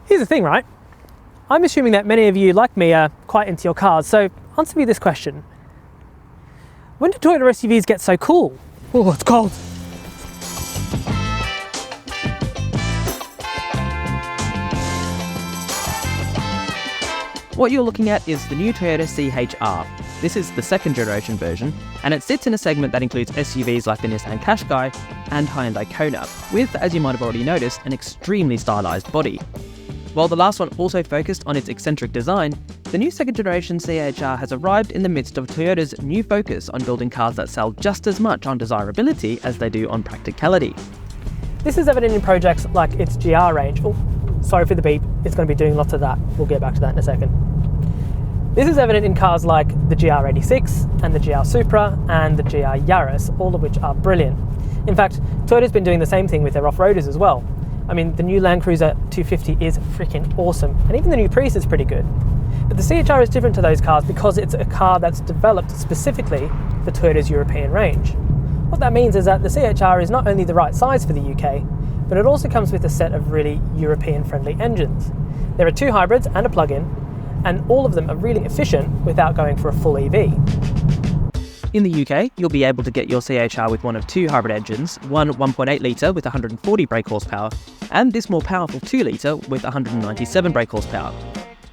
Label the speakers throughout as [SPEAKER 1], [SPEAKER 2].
[SPEAKER 1] Here's the thing, right? I'm assuming that many of you, like me, are quite into your cars, so answer me this question. When do Toyota SUVs get so cool? Oh, it's cold.
[SPEAKER 2] What you're looking at is the new Toyota CHR. This is the second generation version, and it sits in a segment that includes SUVs like the Nissan Qashqai and Hyundai Kona, with, as you might have already noticed, an extremely stylized body. While the last one also focused on its eccentric design, the new second generation CHR has arrived in the midst of Toyota's new focus on building cars that sell just as much on desirability as they do on practicality.
[SPEAKER 1] This is evident in projects like its GR range. Oh, sorry for the beep, it's going to be doing lots of that. We'll get back to that in a second. This is evident in cars like the GR86 and the GR Supra and the GR Yaris, all of which are brilliant. In fact, Toyota's been doing the same thing with their off-roaders as well. I mean, the new Land Cruiser 250 is freaking awesome, and even the new Prius is pretty good. But the CHR is different to those cars because it's a car that's developed specifically for Toyota's European range. What that means is that the CHR is not only the right size for the UK, but it also comes with a set of really European-friendly engines. There are 2 hybrids and a plug-in, and all of them are really efficient without going for a full EV.
[SPEAKER 2] In the UK, you'll be able to get your CHR with one of 2 hybrid engines, one 1.8 litre with 140 brake horsepower, and this more powerful 2 litre with 197 brake horsepower.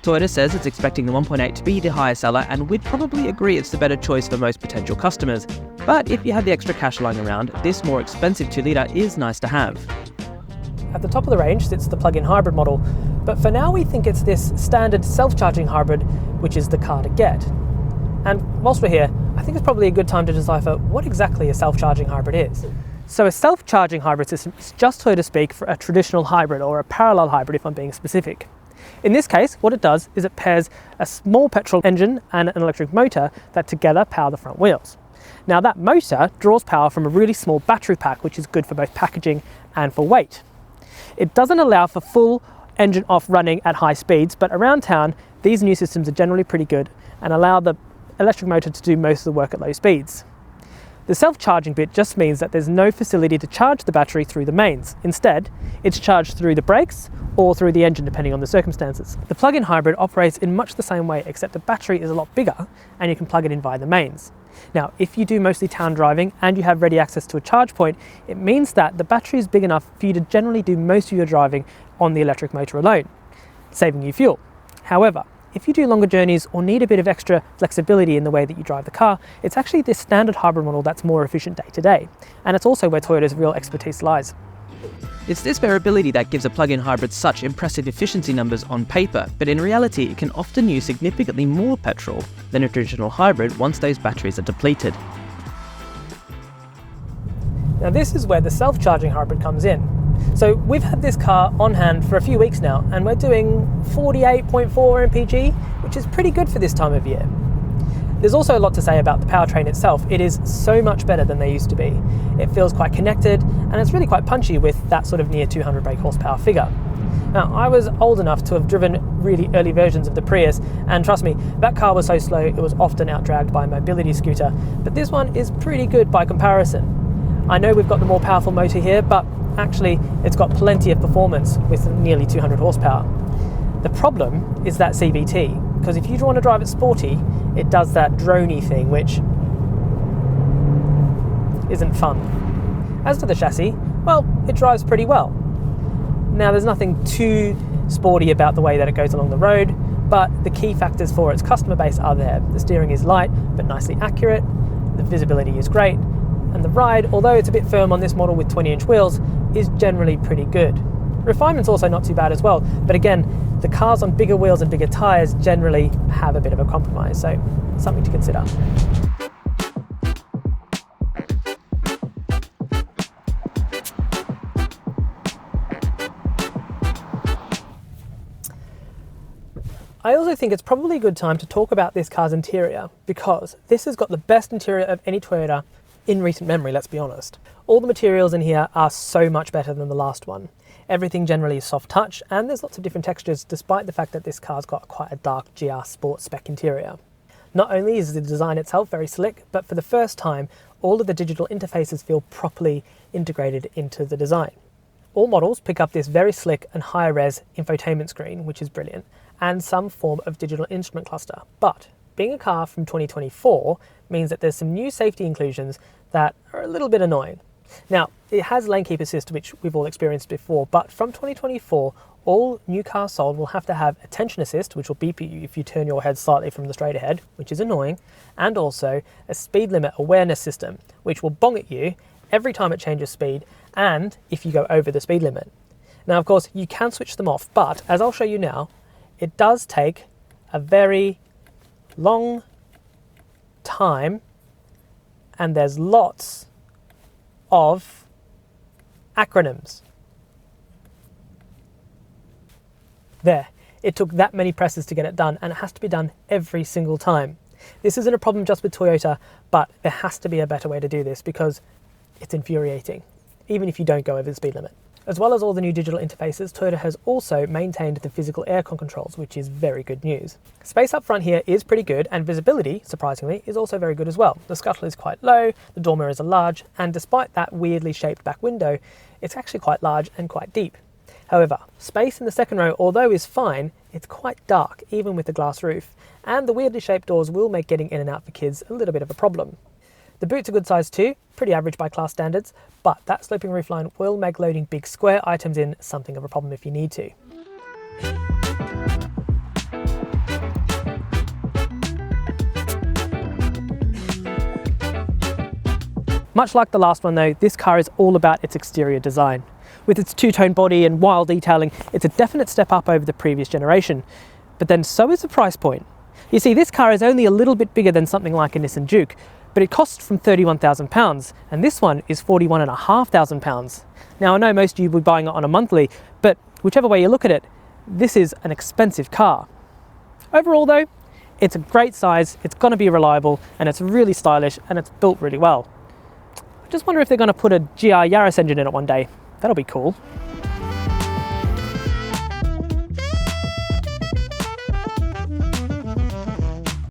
[SPEAKER 2] Toyota says it's expecting the 1.8 to be the higher seller, and we'd probably agree it's the better choice for most potential customers. But if you have the extra cash lying around, this more expensive 2 litre is nice to have.
[SPEAKER 1] At the top of the range sits the plug-in hybrid model, but for now we think it's this standard self-charging hybrid which is the car to get. And whilst we're here, I think it's probably a good time to decipher what exactly a self-charging hybrid is. So a self-charging hybrid system is just Toyota speak for a traditional hybrid, or a parallel hybrid if I'm being specific. In this case, what it does is it pairs a small petrol engine and an electric motor that together power the front wheels. Now that motor draws power from a really small battery pack, which is good for both packaging and for weight. It doesn't allow for full engine off running at high speeds, but around town, these new systems are generally pretty good and allow the electric motor to do most of the work at low speeds. The self-charging bit just means that there's no facility to charge the battery through the mains. Instead, it's charged through the brakes or through the engine, depending on the circumstances. The plug-in hybrid operates in much the same way, except the battery is a lot bigger and you can plug it in via the mains. Now, if you do mostly town driving and you have ready access to a charge point, it means that the battery is big enough for you to generally do most of your driving on the electric motor alone, saving you fuel. However, if you do longer journeys or need a bit of extra flexibility in the way that you drive the car, it's actually this standard hybrid model that's more efficient day to day. And it's also where Toyota's real expertise lies.
[SPEAKER 2] It's this variability that gives a plug-in hybrid such impressive efficiency numbers on paper, but in reality it can often use significantly more petrol than a traditional hybrid once those batteries are depleted.
[SPEAKER 1] Now this is where the self-charging hybrid comes in. So we've had this car on hand for a few weeks now, and we're doing 48.4 mpg, which is pretty good for this time of year. There's also a lot to say about the powertrain itself. It is so much better than they used to be. It feels quite connected, and it's really quite punchy with that sort of near 200 brake horsepower figure. Now, I was old enough to have driven really early versions of the Prius, and trust me, that car was so slow it was often outdragged by a mobility scooter, but this one is pretty good by comparison. I know we've got the more powerful motor here, but actually it's got plenty of performance with nearly 200 horsepower. The problem is that CVT, because if you want to drive it sporty, it does that droney thing, which isn't fun. As for the chassis, well, it drives pretty well. Now, there's nothing too sporty about the way that it goes along the road, but the key factors for its customer base are there. The steering is light, but nicely accurate, the visibility is great, and the ride, although it's a bit firm on this model with 20-inch wheels, is generally pretty good. Refinement's also not too bad as well, but again, the cars on bigger wheels and bigger tyres generally have a bit of a compromise, so something to consider. I also think it's probably a good time to talk about this car's interior, because this has got the best interior of any Toyota in recent memory, let's be honest. All the materials in here are so much better than the last one. Everything generally is soft touch, and there's lots of different textures despite the fact that this car's got quite a dark GR Sport spec interior. Not only is the design itself very slick, but for the first time, all of the digital interfaces feel properly integrated into the design. All models pick up this very slick and high-res infotainment screen, which is brilliant, and some form of digital instrument cluster. But being a car from 2024 means that there's some new safety inclusions that are a little bit annoying. Now, it has lane keep assist, which we've all experienced before, but from 2024, all new cars sold will have to have attention assist, which will beep at you if you turn your head slightly from the straight ahead, which is annoying, and also a speed limit awareness system, which will bong at you every time it changes speed and if you go over the speed limit. Now, of course, you can switch them off, but as I'll show you now, it does take a very long time, and there's lots of acronyms. There, it took that many presses to get it done, and it has to be done every single time. This isn't a problem just with Toyota, but there has to be a better way to do this because it's infuriating, even if you don't go over the speed limit. As well as all the new digital interfaces, Toyota has also maintained the physical aircon controls, which is very good news. Space up front here is pretty good, and visibility, surprisingly, is also very good as well. The scuttle is quite low, the door mirrors are large, and despite that weirdly shaped back window, it's actually quite large and quite deep. However, space in the second row, although is fine, it's quite dark, even with the glass roof, and the weirdly shaped doors will make getting in and out for kids a little bit of a problem. The boot's a good size too, pretty average by class standards, but that sloping roofline will make loading big square items in something of a problem if you need to. Much like the last one though, this car is all about its exterior design. With its two-tone body and wild detailing, it's a definite step up over the previous generation. But then so is the price point. You see, this car is only a little bit bigger than something like a Nissan Juke, but it costs from £31,000, and this one is £41,500. Now I know most of you will be buying it on a monthly, but whichever way you look at it, this is an expensive car. Overall though, it's a great size, it's going to be reliable, and it's really stylish, and it's built really well. I just wonder if they're going to put a GR Yaris engine in it one day. That'll be cool.